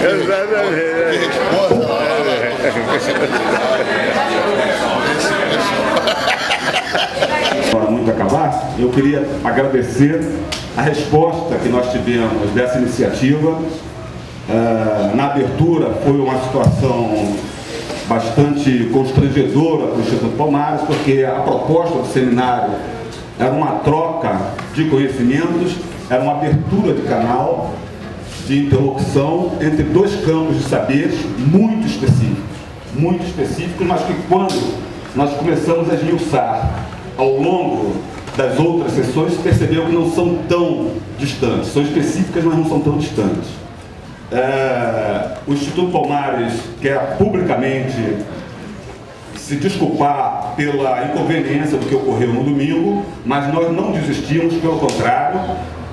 Exatamente. Para muito acabar, eu queria agradecer a resposta que nós tivemos dessa iniciativa. Na abertura foi uma situação bastante constrangedora para o Instituto Palmares, porque a proposta do seminário era uma troca de conhecimentos, era uma abertura de canal de interlocução entre dois campos de saberes muito específicos, mas que quando nós começamos a esmiuçar ao longo das outras sessões, percebeu que não são tão distantes, são específicas, mas não são tão distantes. O Instituto Palmares quer publicamente se desculpar pela inconveniência do que ocorreu no domingo, mas nós não desistimos, pelo contrário.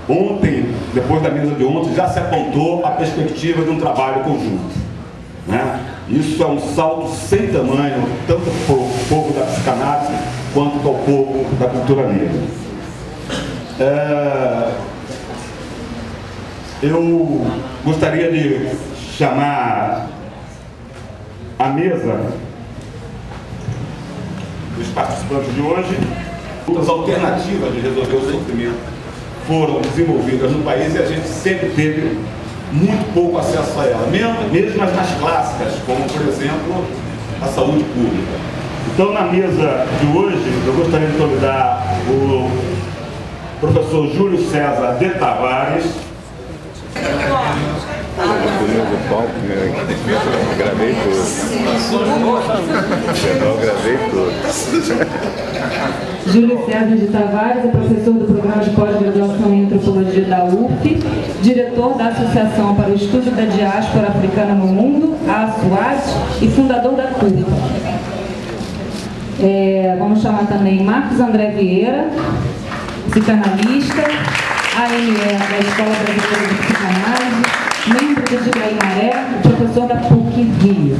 Ontem, depois da mesa de ontem, já se apontou a perspectiva de um trabalho conjunto, né? Isso é um salto sem tamanho, tanto para o povo da psicanálise quanto para o povo da cultura negra. Eu gostaria de chamar à mesa os participantes de hoje. Outras alternativas de resolver o sofrimento foram desenvolvidas no país e a gente sempre teve muito pouco acesso a ela, mesmo as mais clássicas, como, por exemplo, a saúde pública. Então, na mesa de hoje, eu gostaria de convidar o professor Júlio César de Tavares. Do palco, né? Eu gravei tudo. Eu gravei tudo. Júlio César de Tavares é professor do Programa de Pós-Graduação em Antropologia da UF, diretor da Associação para o Estudo da Diáspora Africana no Mundo, a ASUAD, e fundador da CURPA. Vamos chamar também Marcos André Vieira, psicanalista, AME da Escola Brasileira de Psicanálise, membro do Dibraí Maré e professor da PUC Rio.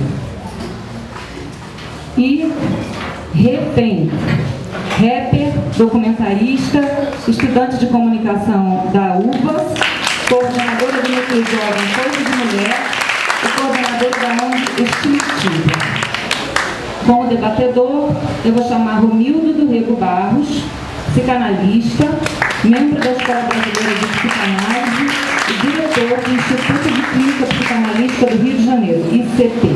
E Refém, rapper, documentarista, estudante de comunicação da UVA, coordenadora do núcleo jovem Coisa de Mulher e coordenadora da ONG Estimativa. Como debatedor, eu vou chamar Romildo do Rego Barros, psicanalista, membro da Escola Brasileira de Psicanálise e diretor do Instituto de Clínica Psicanalística do Rio de Janeiro, ICP.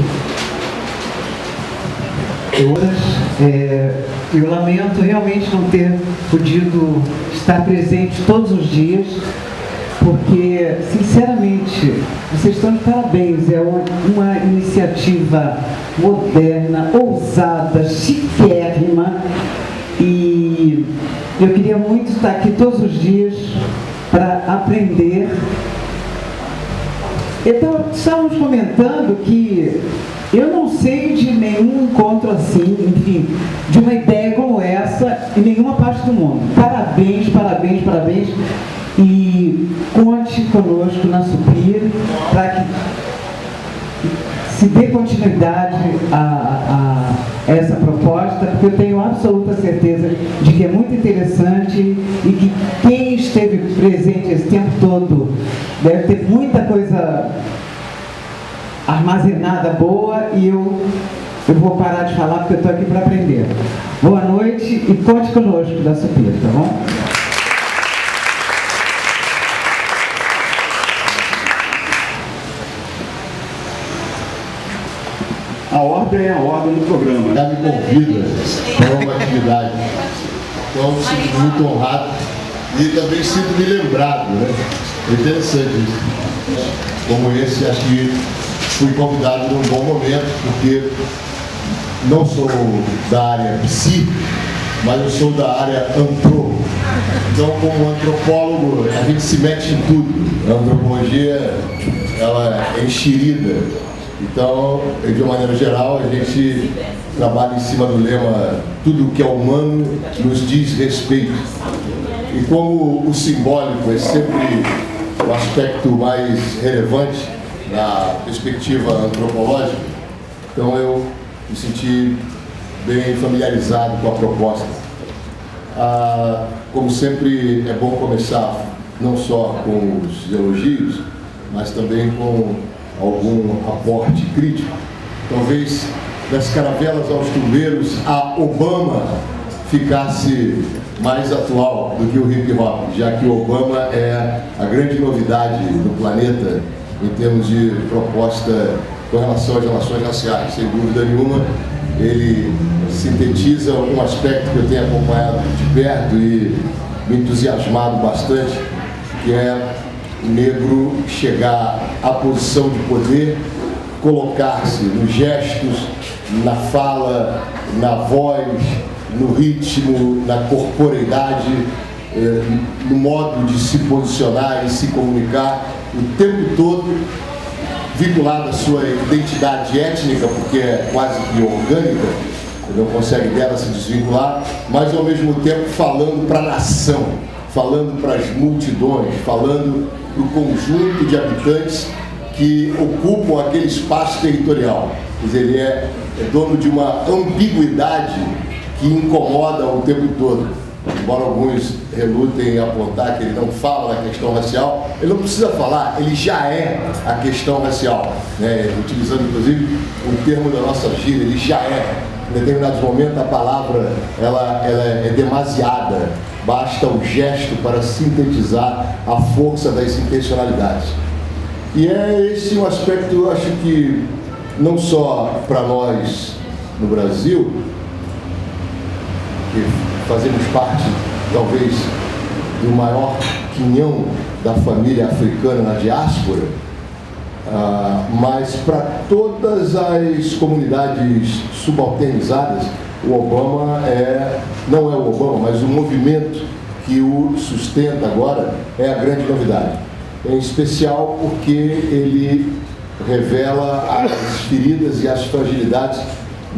Eu lamento realmente não ter podido estar presente todos os dias, porque, sinceramente, vocês estão de parabéns. É uma iniciativa moderna, ousada, chiquérrima, e eu queria muito estar aqui todos os dias para aprender. Então, estávamos comentando que eu não sei de nenhum encontro assim, enfim, de uma ideia como essa em nenhuma parte do mundo. Parabéns, parabéns, parabéns. E conte conosco na Supir para que se dê continuidade a essa proposta, porque eu tenho absoluta certeza de que é muito interessante e que quem esteve presente esse tempo todo deve ter muita coisa armazenada boa, e eu vou parar de falar porque eu estou aqui para aprender. Boa noite e conte conosco da Supir, tá bom? A ordem é a ordem do programa. Já me convida para uma atividade. Então, me sinto muito honrado e também sinto me lembrado, né? É interessante isso. Como esse, acho que fui convidado num bom momento, porque não sou da área psi, mas eu sou da área antro. Então, como antropólogo, a gente se mete em tudo. A antropologia, ela é enxerida. Então, de uma maneira geral, a gente trabalha em cima do lema tudo que é humano nos diz respeito. E como o simbólico é sempre o aspecto mais relevante na perspectiva antropológica, então eu me senti bem familiarizado com a proposta. Como sempre, é bom começar não só com os elogios, mas também com algum aporte crítico. Talvez das caravelas aos tumbeiros, a Obama ficasse mais atual do que o hip hop, já que o Obama é a grande novidade do planeta em termos de proposta com relação às relações raciais. Sem dúvida nenhuma, ele sintetiza um aspecto que eu tenho acompanhado de perto e me entusiasmado bastante, que é o negro chegar à posição de poder, colocar-se nos gestos, na fala, na voz, no ritmo, na corporeidade, no modo de se posicionar e se comunicar o tempo todo, vinculado à sua identidade étnica, porque é quase que orgânica, não consegue dela se desvincular, mas ao mesmo tempo falando para a nação, falando para as multidões, falando para o conjunto de habitantes que ocupam aquele espaço territorial. Quer dizer, ele é dono de uma ambiguidade que incomoda o tempo todo. Embora alguns relutem em apontar que ele não fala da questão racial, ele não precisa falar, ele já é a questão racial, né? Utilizando inclusive o termo da nossa gíria, ele já é. Em determinados momentos a palavra ela é demasiada, basta o gesto para sintetizar a força das intencionalidades. E é esse um aspecto, eu acho que não só para nós no Brasil, que fazemos parte, talvez, do maior quinhão da família africana na diáspora, mas para todas as comunidades subalternizadas, o Obama não é o Obama, mas o movimento que o sustenta agora é a grande novidade. Em especial porque ele revela as feridas e as fragilidades,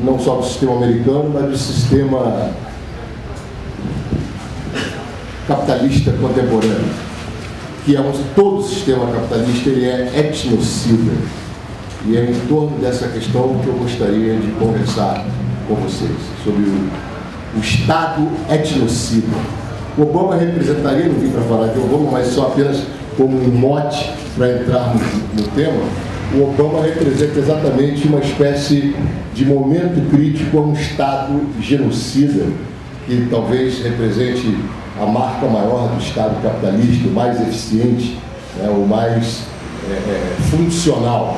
não só do sistema americano, mas do sistema capitalista contemporâneo, que é todo o sistema capitalista ele é etnocida. E é em torno dessa questão que eu gostaria de conversar com vocês, sobre o Estado etnocida. O Obama representaria, não vim para falar de Obama, mas só apenas como um mote para entrarmos no tema, o Obama representa exatamente uma espécie de momento crítico a um Estado genocida, que talvez represente a marca maior do Estado capitalista, o mais eficiente, né, o mais funcional.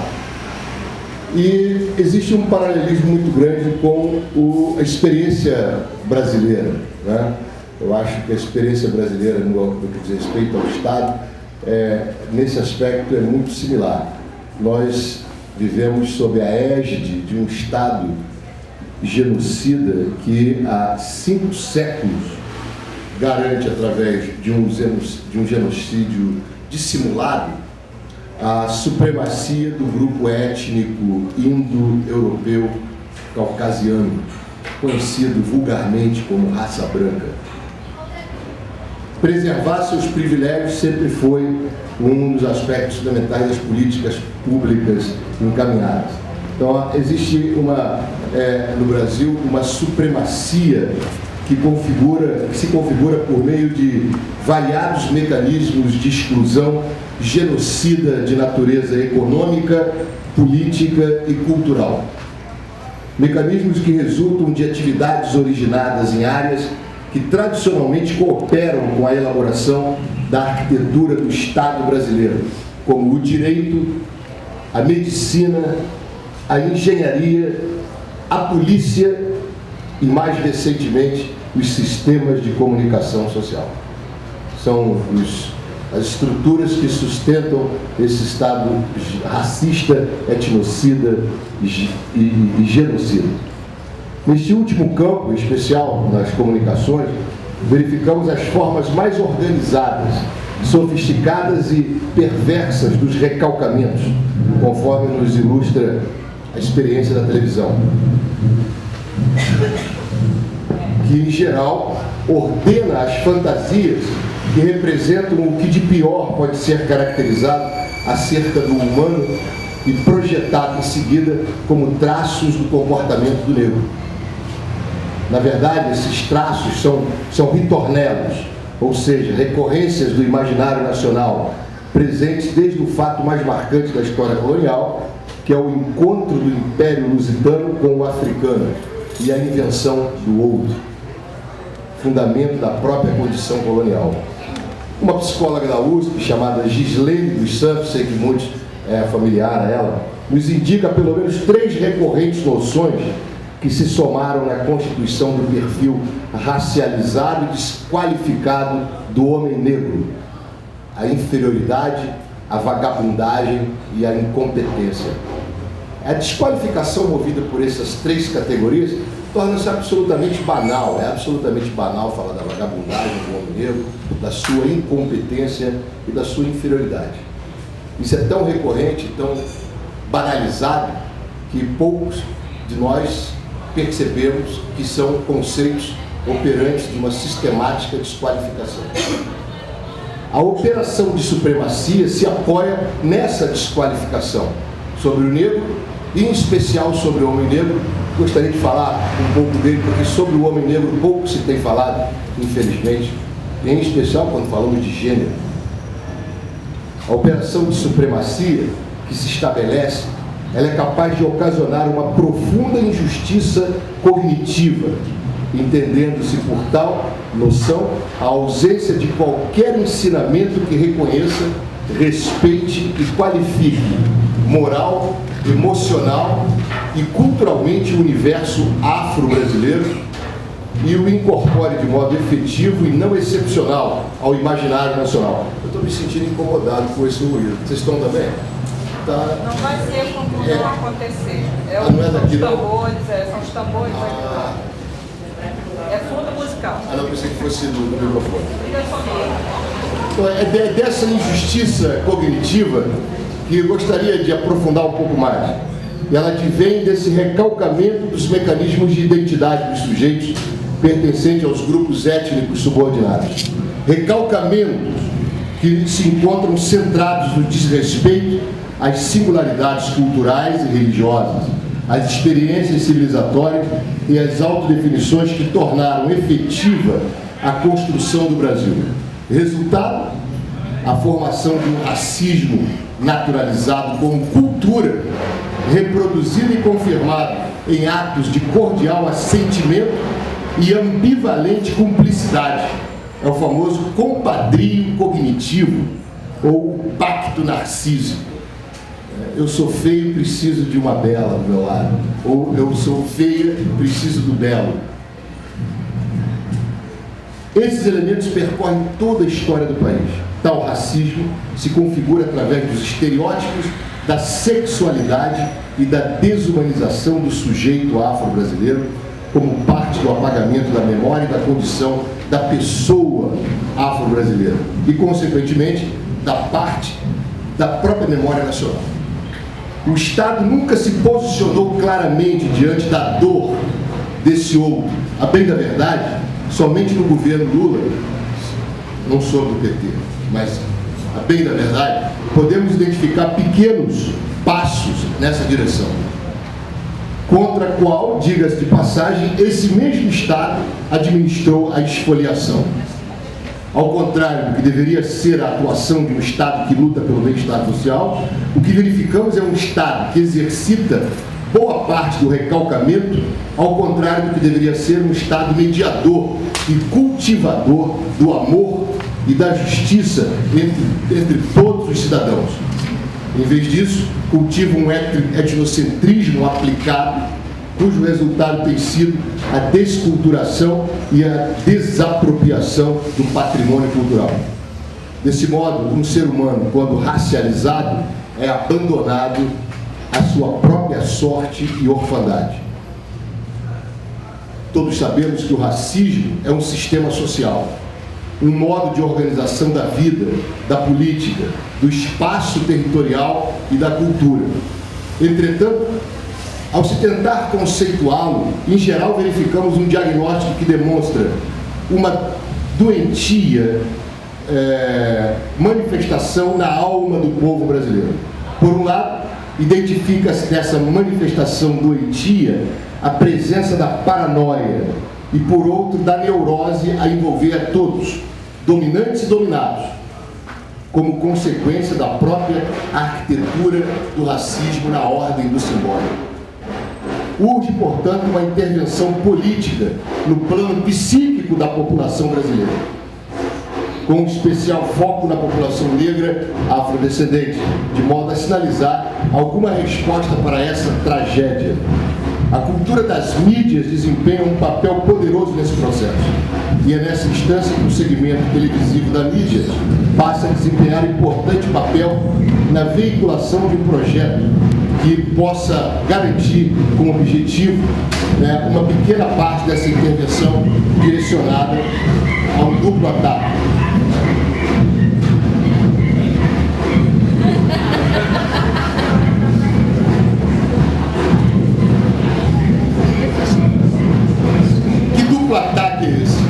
E existe um paralelismo muito grande com a experiência brasileira, né? Eu acho que a experiência brasileira, no que diz respeito ao Estado, nesse aspecto é muito similar. Nós vivemos sob a égide de um Estado genocida que há 5 séculos garante, através de um genocídio dissimulado, a supremacia do grupo étnico indo-europeu caucasiano, conhecido vulgarmente como raça branca. Preservar seus privilégios sempre foi um dos aspectos fundamentais das políticas públicas encaminhadas. Então, existe no Brasil uma supremacia que se configura por meio de variados mecanismos de exclusão genocida de natureza econômica, política e cultural. Mecanismos que resultam de atividades originadas em áreas que tradicionalmente cooperam com a elaboração da arquitetura do Estado brasileiro, como o direito, a medicina, a engenharia, a polícia e, mais recentemente, os sistemas de comunicação social. São as estruturas que sustentam esse Estado racista, etnocida e genocida. Neste último campo, em especial nas comunicações, verificamos as formas mais organizadas, sofisticadas e perversas dos recalcamentos, conforme nos ilustra a experiência da televisão, que, em geral, ordena as fantasias que representam o que de pior pode ser caracterizado acerca do humano e projetado em seguida como traços do comportamento do negro. Na verdade, esses traços são ritornelos, ou seja, recorrências do imaginário nacional, presentes desde o fato mais marcante da história colonial, que é o encontro do Império Lusitano com o africano e a invenção do ouro, fundamento da própria condição colonial. Uma psicóloga da USP, chamada Gislene dos Santos, sei que muitos é familiar a ela, nos indica pelo menos 3 recorrentes noções que se somaram na constituição do perfil racializado e desqualificado do homem negro: a inferioridade, a vagabundagem e a incompetência. A desqualificação movida por essas 3 categorias torna-se absolutamente banal. É absolutamente banal falar da vagabundagem do homem negro, da sua incompetência e da sua inferioridade. Isso é tão recorrente, tão banalizado, que poucos de nós percebemos que são conceitos operantes de uma sistemática desqualificação. A operação de supremacia se apoia nessa desqualificação sobre o negro, e em especial sobre o homem negro. Gostaria de falar um pouco dele, porque sobre o homem negro pouco se tem falado, infelizmente, e em especial quando falamos de gênero. A operação de supremacia que se estabelece, ela é capaz de ocasionar uma profunda injustiça cognitiva, entendendo-se por tal noção a ausência de qualquer ensinamento que reconheça, respeite e qualifique moral, emocional e culturalmente o universo afro-brasileiro e o incorpore de modo efetivo e não excepcional ao imaginário nacional. Eu estou me sentindo incomodado com esse ruído. Vocês estão também? Tá. Não vai ser como vai acontecer. Não é daqui, são os tambores, são os tambores aqui. É fundo musical. Não, pensei que fosse do microfone. Liga só. Então, é dessa injustiça cognitiva que eu gostaria de aprofundar um pouco mais. Ela advém desse recalcamento dos mecanismos de identidade dos sujeitos pertencentes aos grupos étnicos subordinados. Recalcamentos que se encontram centrados no desrespeito às singularidades culturais e religiosas, às experiências civilizatórias e às autodefinições que tornaram efetiva a construção do Brasil. Resultado: a formação de um racismo naturalizado como cultura, reproduzido e confirmado em atos de cordial assentimento e ambivalente cumplicidade. É o famoso compadrio cognitivo, ou pacto narcísico. Eu sou feio e preciso de uma bela do meu lado. Ou eu sou feia e preciso do belo. Esses elementos percorrem toda a história do país. Tal racismo se configura através dos estereótipos da sexualidade e da desumanização do sujeito afro-brasileiro como parte do apagamento da memória e da condição da pessoa afro-brasileira e, consequentemente, da parte da própria memória nacional. O Estado nunca se posicionou claramente diante da dor desse outro. A bem da verdade, somente no governo Lula, não sou do PT, mas a bem da verdade, podemos identificar pequenos passos nessa direção, contra a qual, diga-se de passagem, esse mesmo Estado administrou a esfoliação. Ao contrário do que deveria ser a atuação de um Estado que luta pelo bem-estar social, o que verificamos é um Estado que exercita boa parte do recalcamento, ao contrário do que deveria ser um Estado mediador e cultivador do amor e da justiça entre todos os cidadãos. Em vez disso, cultiva um etnocentrismo aplicado, cujo resultado tem sido a desculturação e a desapropriação do patrimônio cultural. Desse modo, um ser humano, quando racializado, é abandonado à sua própria sorte e orfandade. Todos sabemos que o racismo é um sistema social, um modo de organização da vida, da política, do espaço territorial e da cultura. Entretanto, ao se tentar conceituá-lo, em geral verificamos um diagnóstico que demonstra uma doentia manifestação na alma do povo brasileiro. Por um lado, identifica-se nessa manifestação doentia a presença da paranoia e, por outro, da neurose a envolver a todos, dominantes e dominados. como consequência da própria arquitetura do racismo na ordem do simbólico. Urge, portanto, uma intervenção política no plano psíquico da população brasileira, com um especial foco na população negra afrodescendente, de modo a sinalizar alguma resposta para essa tragédia. A cultura das mídias desempenha um papel poderoso nesse processo, e é nessa instância que o segmento televisivo da mídia passa a desempenhar importante papel na veiculação de um projeto que possa garantir como objetivo, né, uma pequena parte dessa intervenção direcionada a um duplo ataque. Que duplo ataque é esse?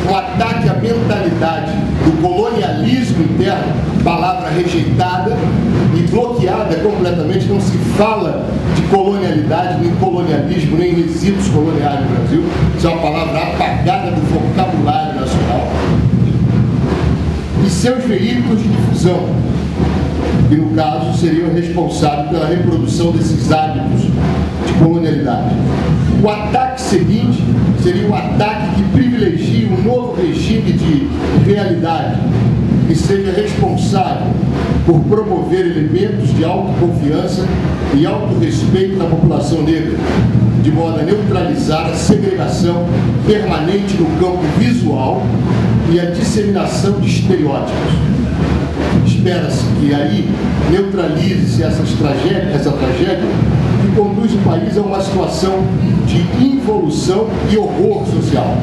Um ataque à mentalidade do colonialismo interno, palavra rejeitada e bloqueada completamente. Não se fala de colonialidade, nem colonialismo, nem resíduos coloniais no Brasil. Isso é uma palavra apagada do vocabulário nacional. E seus veículos de difusão, que no caso seriam responsáveis pela reprodução desses hábitos de colonialidade. O ataque seguinte seria um ataque que privilegie um novo regime de realidade, que seja responsável por promover elementos de autoconfiança e autorrespeito na população negra, de modo a neutralizar a segregação permanente no campo visual e a disseminação de estereótipos. Espera-se que aí neutralize-se essa tragédia que conduz o país a uma situação de involução e horror social,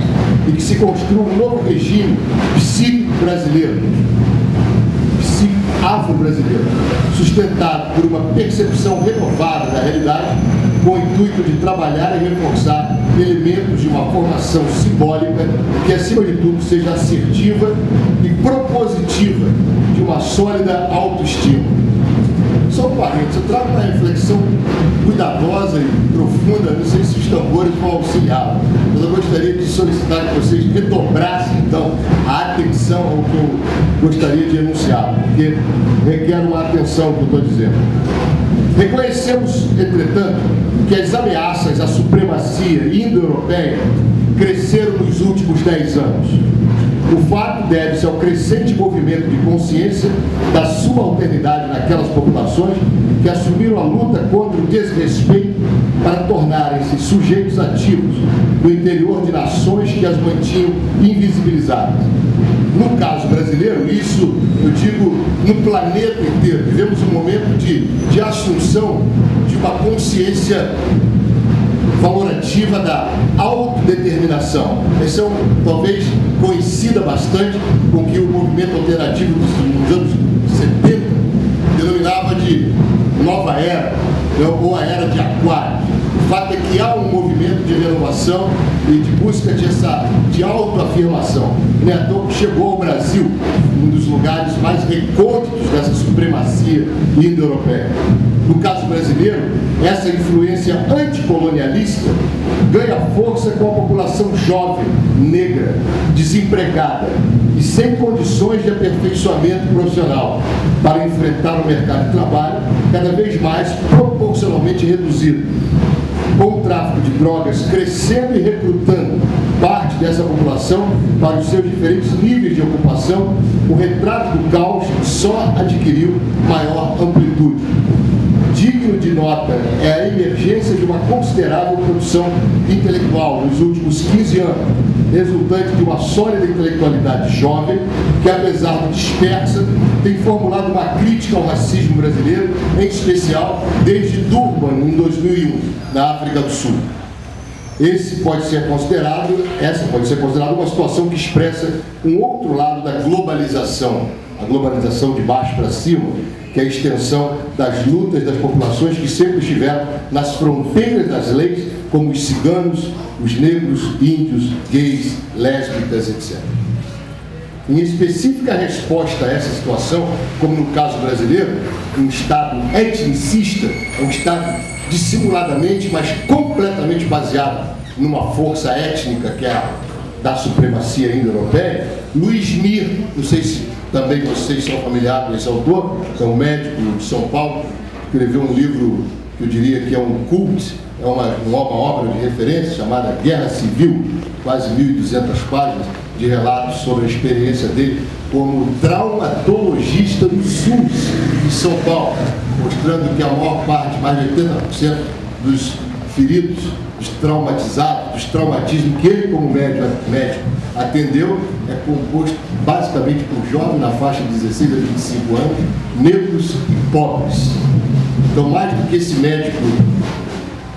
e que se construa um novo regime psíquico brasileiro, afro-brasileiro, sustentado por uma percepção renovada da realidade, com o intuito de trabalhar e reforçar elementos de uma formação simbólica que, acima de tudo, seja assertiva e propositiva de uma sólida autoestima. Só um parênteses, eu trago uma reflexão cuidadosa e profunda, não sei se os tambores vão auxiliar, mas eu gostaria de solicitar que vocês redobrassem, então, a atenção ao que eu gostaria de enunciar, porque requer uma atenção ao que eu estou dizendo. Reconhecemos, entretanto, que as ameaças à supremacia indo-europeia cresceram nos últimos 10 anos. O fato deve-se ao crescente movimento de consciência da subalternidade naquelas populações que assumiram a luta contra o desrespeito para tornarem-se sujeitos ativos no interior de nações que as mantinham invisibilizadas. No caso brasileiro, isso eu digo no planeta inteiro, vivemos um momento de assunção de uma consciência valorativa da autodeterminação. Essa é talvez coincida bastante com o que o movimento alternativo dos anos 70 denominava de nova era, ou a era de Aquário. O fato é que há um movimento de renovação e de busca de autoafirmação. Então, chegou ao Brasil, um dos lugares mais recônditos dessa supremacia indo-europeia. No caso brasileiro, essa influência anticolonialista ganha força com a população jovem, negra, desempregada e sem condições de aperfeiçoamento profissional para enfrentar o mercado de trabalho cada vez mais proporcionalmente reduzido. Com o tráfico de drogas crescendo e recrutando parte dessa população para os seus diferentes níveis de ocupação, o retrato do caos só adquiriu maior amplitude. Digno de nota é a emergência de uma considerável produção intelectual nos últimos 15 anos, resultante de uma sólida intelectualidade jovem que, apesar de dispersa, tem formulado uma crítica ao racismo brasileiro, em especial desde Durban, em 2001, na África do Sul. Essa pode ser considerada uma situação que expressa um outro lado da globalização, a globalização de baixo para cima, que é a extensão das lutas das populações que sempre estiveram nas fronteiras das leis, como os ciganos, os negros, índios, gays, lésbicas, etc. Em específica resposta a essa situação, como no caso brasileiro, um Estado etnicista, um Estado dissimuladamente, mas completamente baseado numa força étnica que é a da supremacia indo-europeia, Luiz Mir, não sei se também vocês são familiares com esse autor, é um médico de São Paulo, escreveu um livro que eu diria que é um cult, é uma obra de referência chamada Guerra Civil, quase 1.200 páginas de relatos sobre a experiência dele como traumatologista do SUS de São Paulo, mostrando que a maior parte, mais de 80% dos feridos, dos traumatizados, dos traumatismos que ele como médico atendeu, é composto basicamente por jovens na faixa de 16 a 25 anos, negros e pobres. Então, mais do que esse médico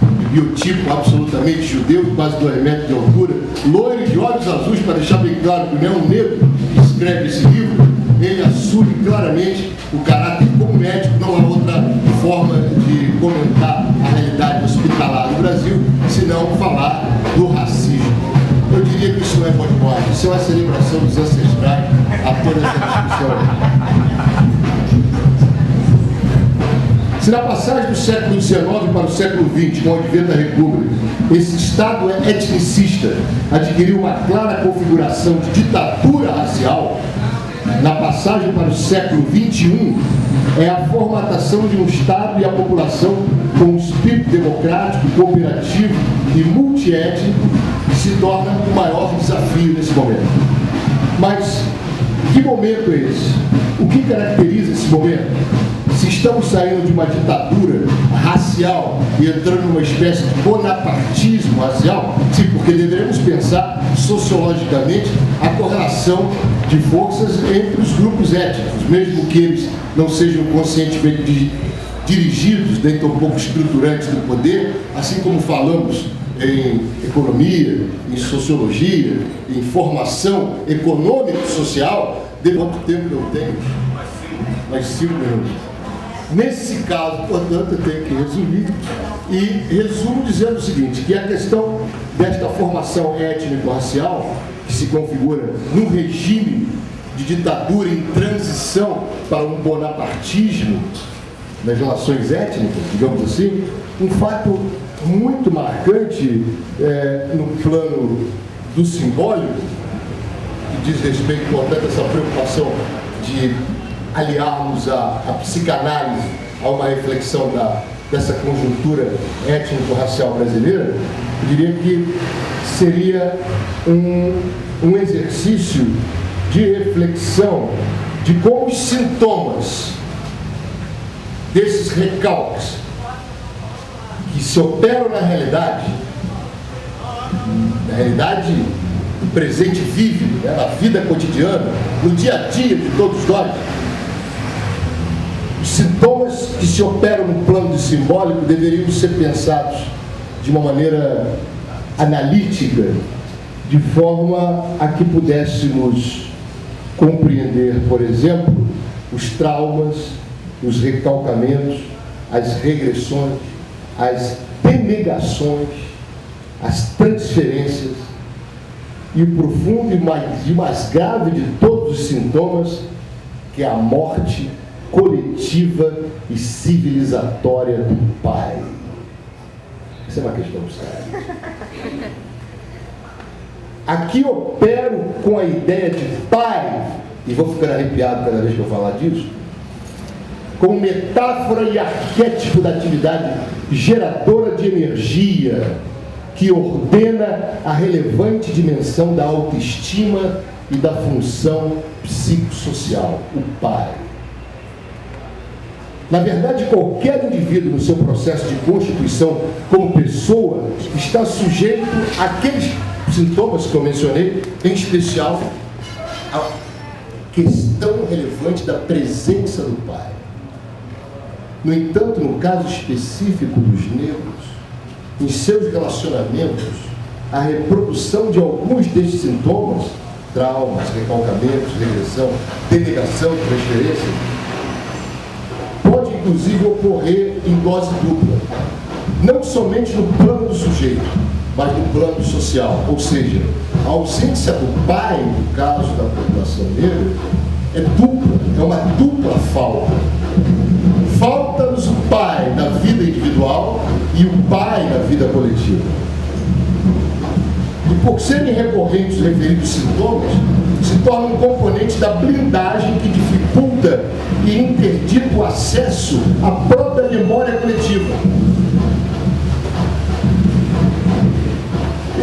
de biotipo absolutamente judeu, quase 2 metros de altura, loiro e de olhos azuis, para deixar bem claro que não é um negro que escreve esse livro, ele assume claramente o caráter como médico, não há outra forma de comentar a realidade hospitalar no Brasil, senão falar do racismo. Eu diria que isso não é folclore, isso é uma celebração dos ancestrais a toda essa discussão. Se na passagem do século XIX para o século XX, com o advento da República, esse Estado etnicista adquiriu uma clara configuração de ditadura racial, na passagem para o século XXI, é a formatação de um Estado e a população com um espírito democrático, cooperativo e multiétnico que se torna o maior desafio nesse momento. Mas que momento é esse? O que caracteriza esse momento? Se estamos saindo de uma ditadura racial e entrando numa espécie de bonapartismo racial, sim, porque deveremos pensar sociologicamente a correlação de forças entre os grupos étnicos, mesmo que eles não sejam conscientemente dirigidos dentro um pouco estruturantes do poder, assim como falamos em economia, em sociologia, em formação econômica e social. De quanto tempo eu tenho? Mais 5 minutos. Nesse caso, portanto, eu tenho que resumir, e resumo dizendo o seguinte, que a questão desta formação étnico-racial, que se configura num regime de ditadura em transição para um bonapartismo nas relações étnicas, digamos assim, um fato muito marcante no plano do simbólico, que diz respeito, portanto, a essa preocupação de aliarmos a psicanálise a uma reflexão dessa conjuntura étnico-racial brasileira. Eu diria que seria um exercício de reflexão de como os sintomas desses recalques que se operam na realidade do presente vívido, né, na vida cotidiana, no dia a dia de todos nós, os sintomas que se operam no plano de simbólico deveriam ser pensados de uma maneira analítica, de forma a que pudéssemos compreender, por exemplo, os traumas, os recalcamentos, as regressões, as denegações, as transferências e o profundo e mais grave de todos os sintomas, que é a morte coletiva e civilizatória do pai. Essa é uma questão séria. Aqui opero com a ideia de pai, e vou ficar arrepiado cada vez que eu falar disso, como metáfora e arquétipo da atividade geradora de energia que ordena a relevante dimensão da autoestima e da função psicossocial, o pai. Na verdade, qualquer indivíduo no seu processo de constituição como pessoa está sujeito àqueles sintomas que eu mencionei, em especial a questão relevante da presença do pai. No entanto, no caso específico dos negros, em seus relacionamentos, a reprodução de alguns destes sintomas, traumas, recalcamentos, regressão, denegação, transferência, pode inclusive ocorrer em dose dupla, não somente no plano do sujeito, mas no plano social. Ou seja, a ausência do pai, no caso da população negra, é dupla, é uma dupla falta. Falta-nos o pai na vida individual e o pai na vida coletiva. E por serem recorrentes os referidos sintomas, se tornam um componente da blindagem que dificulta e interdita o acesso à própria memória coletiva.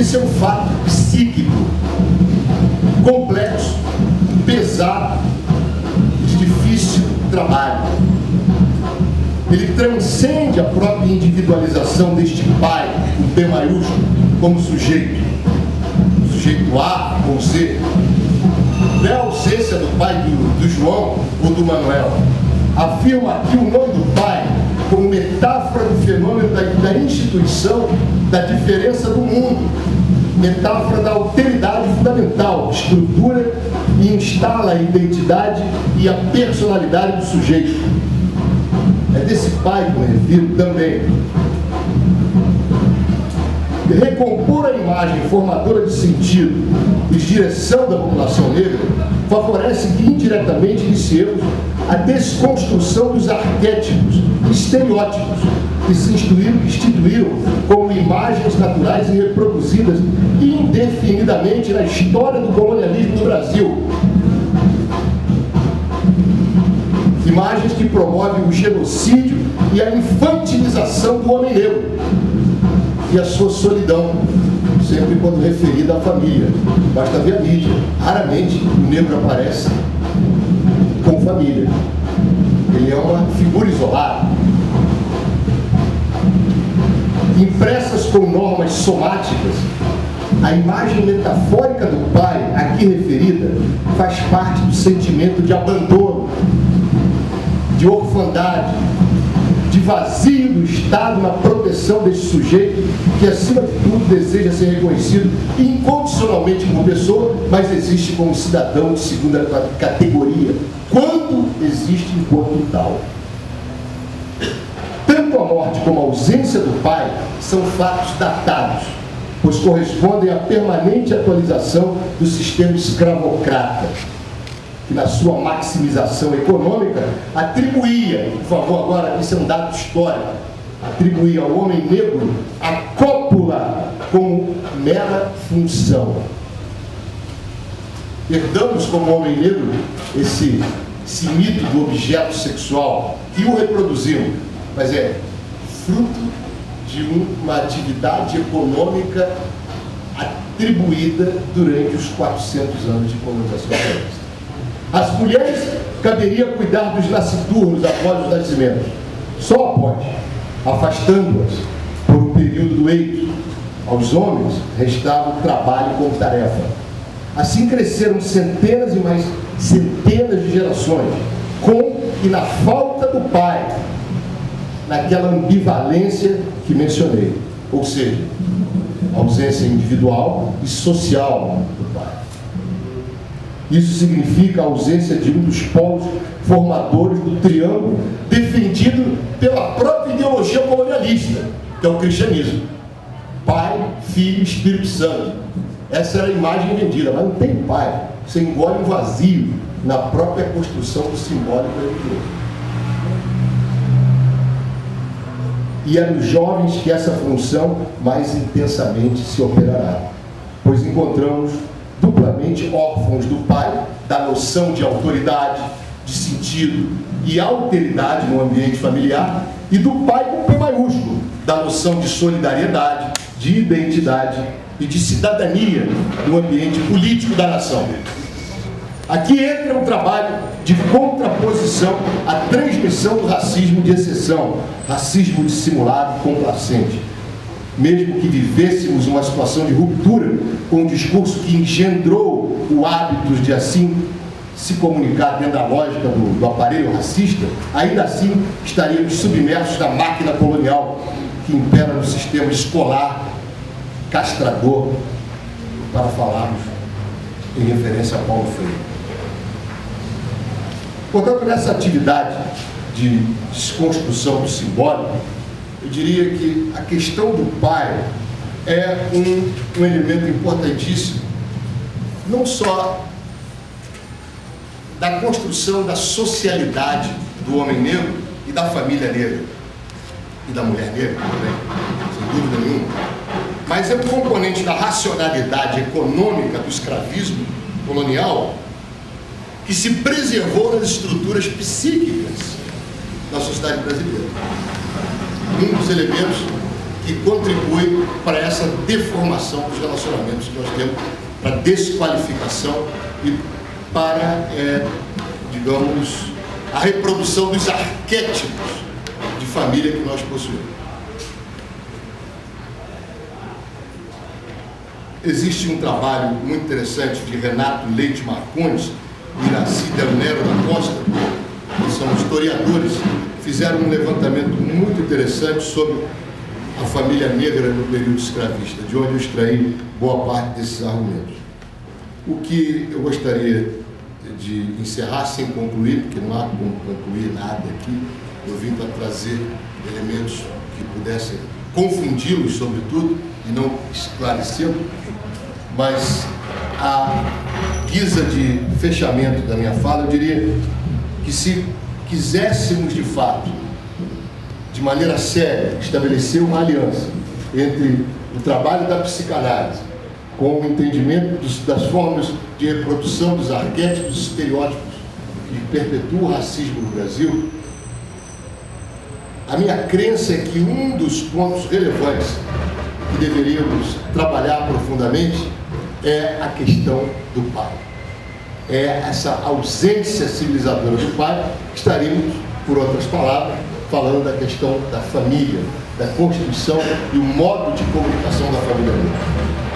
Esse é um fato psíquico, complexo, pesado, de difícil trabalho. Ele transcende a própria individualização deste pai, com P maiúsculo, como sujeito A ou Z. Não é a ausência do pai do João ou do Manuel. Afirma aqui o nome do pai como metáfora do fenômeno da instituição da diferença do mundo, metáfora da alteridade fundamental, estrutura e instala a identidade e a personalidade do sujeito. É desse pai que eu me refiro também. Recompor a imagem formadora de sentido e de direção da população negra favorece que indiretamente iniciemos a desconstrução dos arquétipos e estereótipos que se instituíram como imagens naturais e reproduzidas indefinidamente na história do colonialismo do Brasil. Imagens que promovem o genocídio e a infantilização do homem negro e a sua solidão, sempre quando referida à família. Basta ver a mídia. Raramente o negro aparece com família. Ele é uma figura isolada. Impressas com normas somáticas, a imagem metafórica do pai, aqui referida, faz parte do sentimento de abandono, de orfandade, de vazio do Estado na proteção desse sujeito que, acima de tudo, deseja ser reconhecido incondicionalmente como pessoa, mas existe como cidadão de segunda categoria, quando existe enquanto tal. Tanto a morte como a ausência do pai são fatos datados, pois correspondem à permanente atualização do sistema escravocrata, que na sua maximização econômica atribuía, por favor, agora isso é um dado histórico, atribuía ao homem negro a cópula como mera função. Herdamos como homem negro esse mito do objeto sexual e o reproduzimos, mas é fruto de uma atividade econômica atribuída durante os 400 anos de colonização paulista. As mulheres caberia cuidar dos nasciturnos após os nascimentos, só após, afastando-as por um período do eito. Aos homens restava o trabalho como tarefa. Assim cresceram centenas e mais centenas de gerações, com e na falta do pai, naquela ambivalência que mencionei, ou seja, ausência individual e social do pai. Isso significa a ausência de um dos polos formadores do triângulo defendido pela própria ideologia colonialista, que é o cristianismo. Pai, Filho e Espírito Santo. Essa era a imagem vendida, mas não tem pai. Você engole um vazio na própria construção do simbólico religioso. E é nos jovens que essa função mais intensamente se operará, pois encontramos duplamente órfãos do pai, da noção de autoridade, de sentido e alteridade no ambiente familiar, e do pai com P maiúsculo, da noção de solidariedade, de identidade e de cidadania no ambiente político da nação. Aqui entra um trabalho de contraposição à transmissão do racismo de exceção, racismo dissimulado e complacente. Mesmo que vivêssemos uma situação de ruptura com um discurso que engendrou o hábito de assim se comunicar dentro da lógica do aparelho racista, ainda assim estaríamos submersos na máquina colonial que impera no sistema escolar castrador, para falarmos em referência a Paulo Freire. Portanto, nessa atividade de desconstrução do simbólico, eu diria que a questão do pai é um elemento importantíssimo, não só da construção da socialidade do homem negro e da família negra, e da mulher negra também, sem dúvida nenhuma, mas é um componente da racionalidade econômica do escravismo colonial que se preservou nas estruturas psíquicas da sociedade brasileira. Um dos elementos que contribui para essa deformação dos relacionamentos que nós temos, para a desqualificação e para, digamos, a reprodução dos arquétipos de família que nós possuímos. Existe um trabalho muito interessante de Renato Leite Marcondes e Iraci Del Nero da Costa, que são historiadores, fizeram um levantamento muito interessante sobre a família negra no período escravista, de onde eu extraí boa parte desses argumentos. O que eu gostaria de encerrar sem concluir, porque não há como concluir nada aqui, eu vim para trazer elementos que pudessem confundi-los, sobretudo, e não esclarecê-los, mas a guisa de fechamento da minha fala, eu diria que se quiséssemos de fato, de maneira séria, estabelecer uma aliança entre o trabalho da psicanálise com o entendimento das formas de reprodução dos arquétipos e estereótipos que perpetuam o racismo no Brasil, a minha crença é que um dos pontos relevantes que deveríamos trabalhar profundamente é a questão do pai. É essa ausência civilizadora do pai, estaríamos, por outras palavras, falando da questão da família, da constituição e o modo de comunicação da família.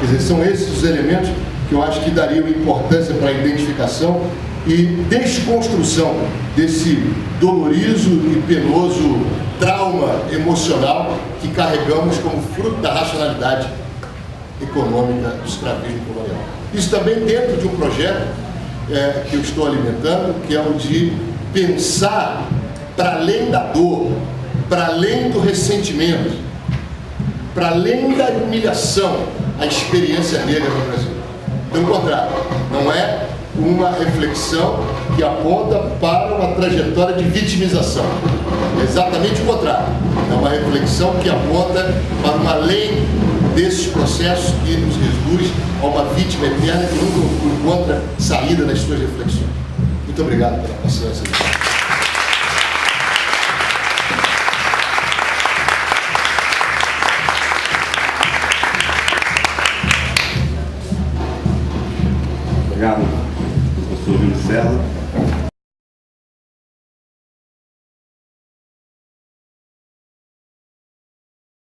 Quer dizer, são esses os elementos que eu acho que dariam importância para a identificação e desconstrução desse dolorido e penoso trauma emocional que carregamos como fruto da racionalidade econômica do escravismo colonial. Isso também dentro de um projeto que eu estou alimentando, que é o de pensar para além da dor, para além do ressentimento, para além da humilhação, a experiência negra no Brasil. Pelo contrário, não é uma reflexão que aponta para uma trajetória de vitimização. É exatamente o contrário. É uma reflexão que aponta para uma além desses processos que nos reduz a uma vítima eterna que nunca encontra saída nas suas reflexões. Muito obrigado pela paciência. Obrigado, professor Júlio César.